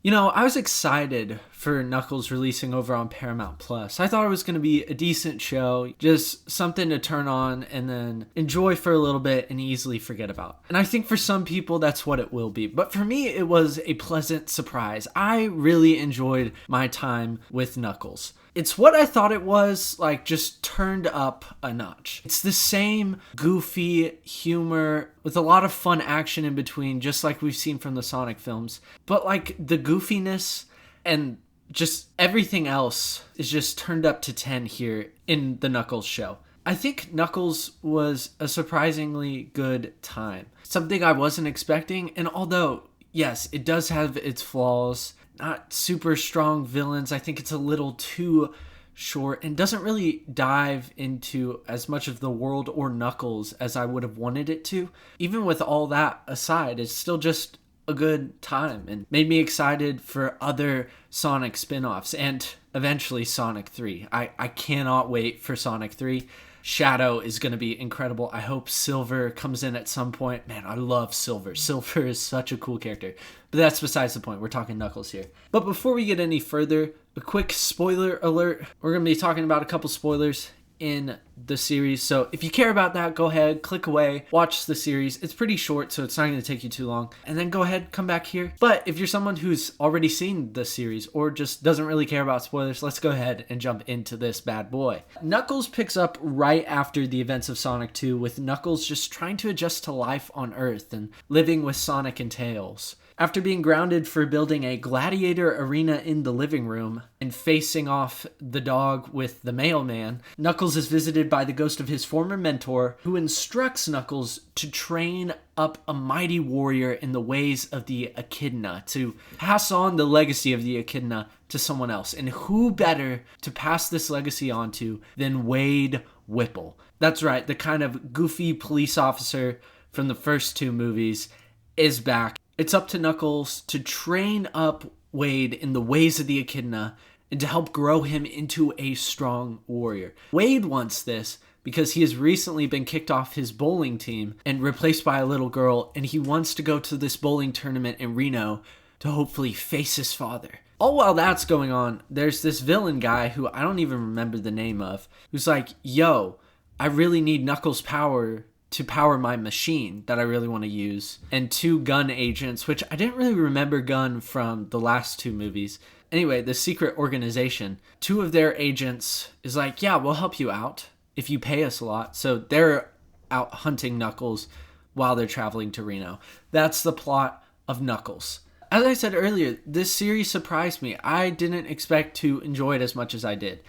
I was excited for Knuckles releasing over on Paramount Plus. I thought it was going to be a decent show, just something to turn on and then enjoy for a little bit and easily forget about. And I think for some people that's what it will be. But for me, it was a pleasant surprise. I really enjoyed my time with Knuckles. It's what I thought it was, like just turned up a notch. It's the same goofy humor with a lot of fun action in between, just like we've seen from the Sonic films. But like the goofiness and just everything else is just turned up to 10 here in the Knuckles show. I think Knuckles was a surprisingly good time. Something I wasn't expecting, and although, yes, it does have its flaws, not super strong villains. I think it's a little too short and doesn't really dive into as much of the world or Knuckles as I would have wanted it to. Even with all that aside, it's still just a good time and made me excited for other Sonic spin-offs and eventually Sonic 3. I cannot wait for Sonic 3. Shadow is going to be incredible. I hope Silver comes in at some point. Man, I love Silver. Silver is such a cool character. But that's besides the point. We're talking Knuckles here. But before we get any further, a quick spoiler alert. We're going to be talking about a couple spoilers in the series. So if you care about that, go ahead, click away, watch the series. It's pretty short, so it's not going to take you too long. And then go ahead, come back here. But if you're someone who's already seen the series or just doesn't really care about spoilers, let's go ahead and jump into this bad boy. Knuckles picks up right after the events of Sonic 2, with Knuckles just trying to adjust to life on Earth and living with Sonic and Tails. After being grounded for building a gladiator arena in the living room and facing off the dog with the mailman, Knuckles is visited by the ghost of his former mentor, who instructs Knuckles to train up a mighty warrior in the ways of the Echidna, to pass on the legacy of the Echidna to someone else. And who better to pass this legacy on to than Wade Whipple? That's right, the kind of goofy police officer from the first two movies is back. It's up to Knuckles to train up Wade in the ways of the Echidna and to help grow him into a strong warrior. Wade wants this because he has recently been kicked off his bowling team and replaced by a little girl, and he wants to go to this bowling tournament in Reno to hopefully face his father. All while that's going on, there's this villain guy who I don't even remember the name of, who's like, yo, I really need Knuckles' power to power my machine that I really want to use. And two gun agents, which I didn't really remember gun from the last two movies. Anyway, the secret organization, two of their agents is like, yeah, we'll help you out if you pay us a lot. So they're out hunting Knuckles while they're traveling to Reno. That's the plot of Knuckles. As I said earlier, this series surprised me. I didn't expect to enjoy it as much as I did.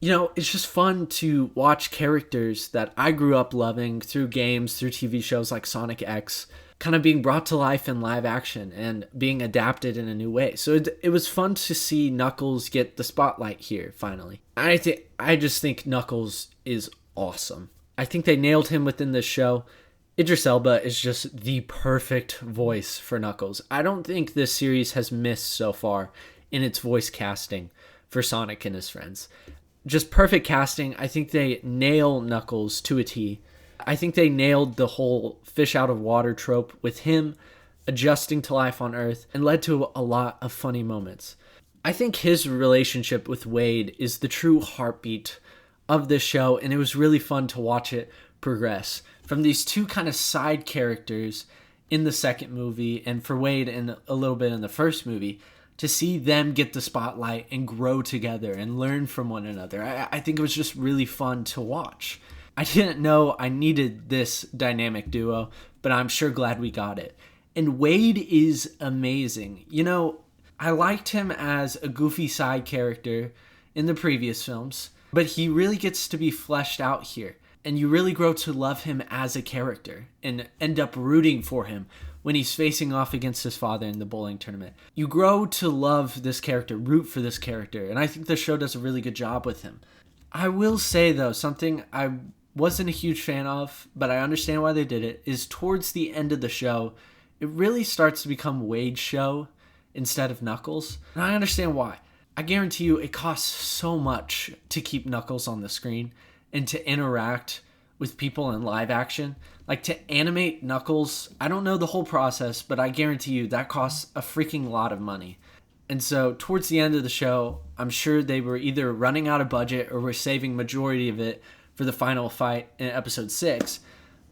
It's just fun to watch characters that I grew up loving through games, through TV shows like Sonic X, kind of being brought to life in live action and being adapted in a new way. So it was fun to see Knuckles get the spotlight here, finally. I just think Knuckles is awesome. I think they nailed him within this show. Idris Elba is just the perfect voice for Knuckles. I don't think this series has missed so far in its voice casting for Sonic and his friends. Just perfect casting. I think they nail Knuckles to a T. I think they nailed the whole fish out of water trope with him adjusting to life on Earth and led to a lot of funny moments. I think his relationship with Wade is the true heartbeat of this show, and it was really fun to watch it progress from these two kind of side characters in the second movie, and for Wade in a little bit in the first movie, to see them get the spotlight and grow together and learn from one another. I think it was just really fun to watch. I didn't know I needed this dynamic duo, but I'm sure glad we got it. And Wade is amazing. I liked him as a goofy side character in the previous films, but he really gets to be fleshed out here. And you really grow to love him as a character and end up rooting for him when he's facing off against his father in the bowling tournament. You grow to love this character, root for this character, and I think the show does a really good job with him. I will say, though, something I wasn't a huge fan of, but I understand why they did it, is towards the end of the show, it really starts to become Wade's show instead of Knuckles, and I understand why. I guarantee you it costs so much to keep Knuckles on the screen and to interact with people in live action. Like, to animate Knuckles, I don't know the whole process, but I guarantee you that costs a freaking lot of money. And so towards the end of the show, I'm sure they were either running out of budget or were saving majority of it for the final fight in episode 6.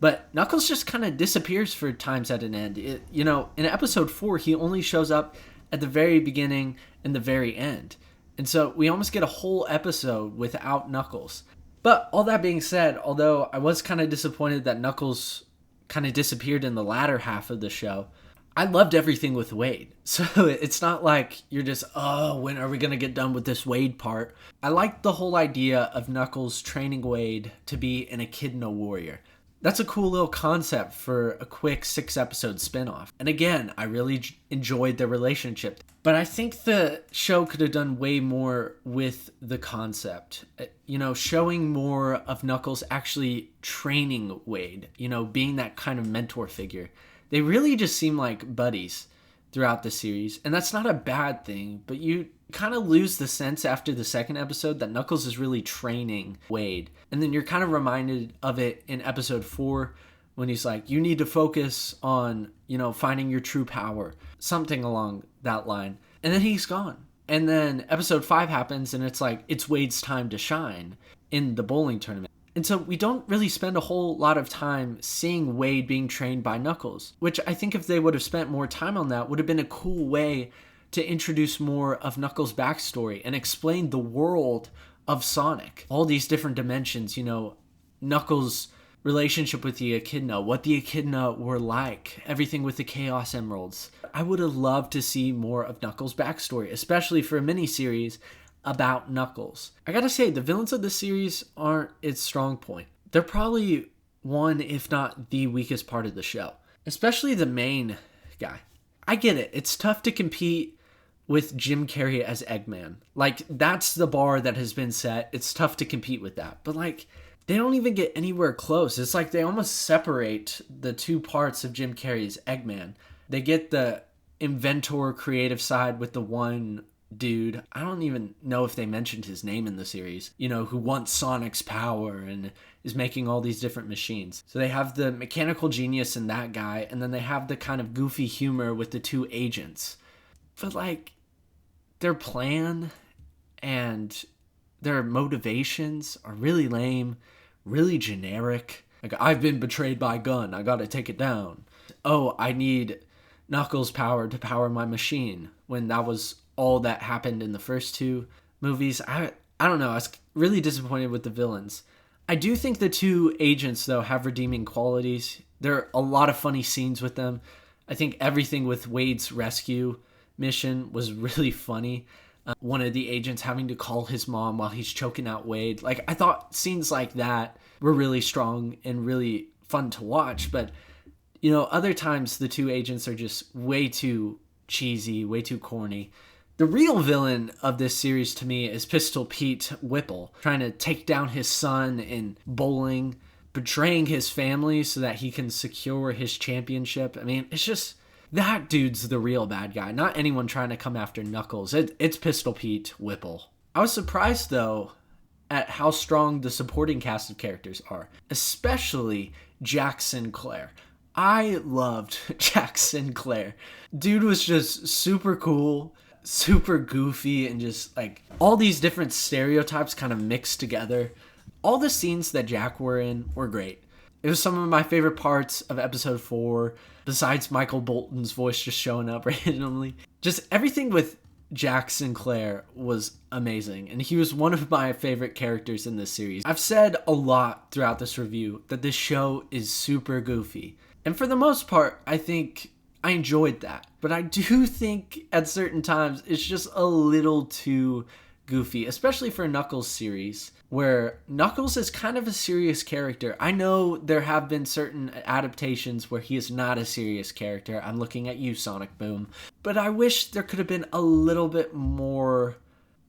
But Knuckles just kind of disappears for times at an end. In episode 4, he only shows up at the very beginning and the very end. And so we almost get a whole episode without Knuckles. But all that being said, although I was kind of disappointed that Knuckles kind of disappeared in the latter half of the show, I loved everything with Wade. So it's not like you're just, oh, when are we going to get done with this Wade part? I liked the whole idea of Knuckles training Wade to be an Echidna warrior. That's a cool little concept for a quick 6-episode spinoff. And again, I really enjoyed their relationship. But I think the show could have done way more with the concept. Showing more of Knuckles actually training Wade, being that kind of mentor figure. They really just seem like buddies throughout the series. And that's not a bad thing, but you kind of lose the sense after the second episode that Knuckles is really training Wade. And then you're kind of reminded of it in episode 4 when he's like, you need to focus on, finding your true power. Something along that line. And then he's gone. And then episode 5 happens and it's like, it's Wade's time to shine in the bowling tournament. And so we don't really spend a whole lot of time seeing Wade being trained by Knuckles, which I think if they would have spent more time on that would have been a cool way to introduce more of Knuckles' backstory and explain the world of Sonic. All these different dimensions, Knuckles' relationship with the Echidna, what the Echidna were like, everything with the Chaos Emeralds. I would have loved to see more of Knuckles' backstory, especially for a miniseries about Knuckles. I gotta say, the villains of the series aren't its strong point. They're probably one, if not the weakest part of the show. Especially the main guy. I get it. It's tough to compete with Jim Carrey as Eggman. That's the bar that has been set. It's tough to compete with that. But, they don't even get anywhere close. It's like they almost separate the two parts of Jim Carrey's Eggman. They get the inventor creative side with the one dude, I don't even know if they mentioned his name in the series, who wants Sonic's power and is making all these different machines. So they have the mechanical genius in that guy, and then they have the kind of goofy humor with the two agents. But their plan and their motivations are really lame, really generic. I've been betrayed by Gun, I gotta take it down. Oh, I need Knuckles' power to power my machine, when that was all that happened in the first 2 movies. I don't know. I was really disappointed with the villains. I do think the 2 agents, though, have redeeming qualities. There are a lot of funny scenes with them. I think everything with Wade's rescue mission was really funny. One of the agents having to call his mom while he's choking out Wade. I thought scenes like that were really strong and really fun to watch. But, other times the 2 agents are just way too cheesy, way too corny. The real villain of this series to me is Pistol Pete Whipple, trying to take down his son in bowling, betraying his family so that he can secure his championship. I mean, it's just, that dude's the real bad guy, not anyone trying to come after Knuckles. It's Pistol Pete Whipple. I was surprised, though, at how strong the supporting cast of characters are, especially Jack Sinclair. I loved Jack Sinclair. Dude was just super cool, super goofy, and just all these different stereotypes kind of mixed together. All the scenes that Jack were in were great. It was some of my favorite parts of episode 4, besides Michael Bolton's voice just showing up randomly. Just everything with Jack Sinclair was amazing, and he was one of my favorite characters in this series. I've said a lot throughout this review that this show is super goofy. And for the most part, I think I enjoyed that. But I do think at certain times it's just a little too goofy, especially for Knuckles series, where Knuckles is kind of a serious character. I know there have been certain adaptations where he is not a serious character. I'm looking at you, Sonic Boom. But I wish there could have been a little bit more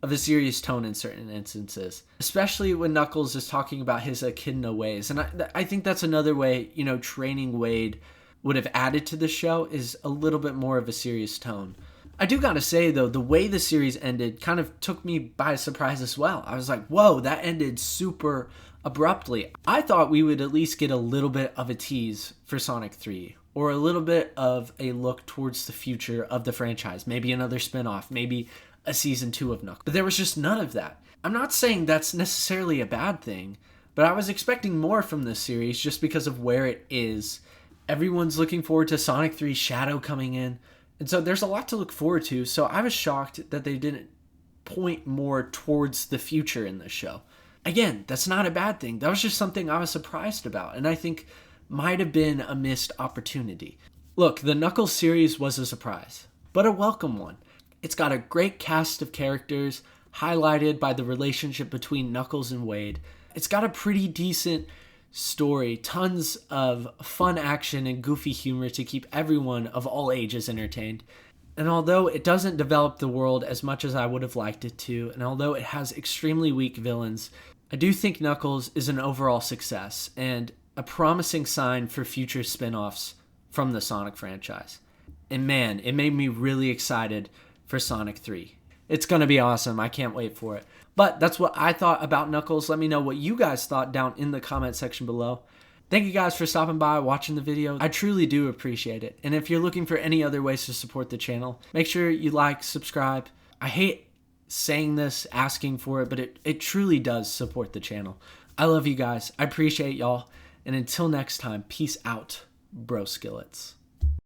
of a serious tone in certain instances, especially when Knuckles is talking about his echidna ways. And I think that's another way, training Wade would have added to the show, is a little bit more of a serious tone. I do gotta say, though, the way the series ended kind of took me by surprise as well. I was like, whoa, that ended super abruptly. I thought we would at least get a little bit of a tease for Sonic 3, or a little bit of a look towards the future of the franchise. Maybe another spin-off, maybe a season 2 of Knuckles. But there was just none of that. I'm not saying that's necessarily a bad thing, but I was expecting more from this series just because of where it is. Everyone's looking forward to Sonic 3's Shadow coming in, and so there's a lot to look forward to. So I was shocked that they didn't point more towards the future in this show. Again, that's not a bad thing. That was just something I was surprised about, and I think might have been a missed opportunity. Look, the Knuckles series was a surprise, but a welcome one. It's got a great cast of characters, highlighted by the relationship between Knuckles and Wade. It's got a pretty decent story, tons of fun action and goofy humor to keep everyone of all ages entertained. And although it doesn't develop the world as much as I would have liked it to, and although it has extremely weak villains, I do think Knuckles is an overall success and a promising sign for future spin-offs from the Sonic franchise. And man, it made me really excited for Sonic 3. It's going to be awesome. I can't wait for it. But that's what I thought about Knuckles. Let me know what you guys thought down in the comment section below. Thank you guys for stopping by, watching the video. I truly do appreciate it. And if you're looking for any other ways to support the channel, make sure you like, subscribe. I hate saying this, asking for it, but it truly does support the channel. I love you guys. I appreciate y'all. And until next time, peace out, bro skillets.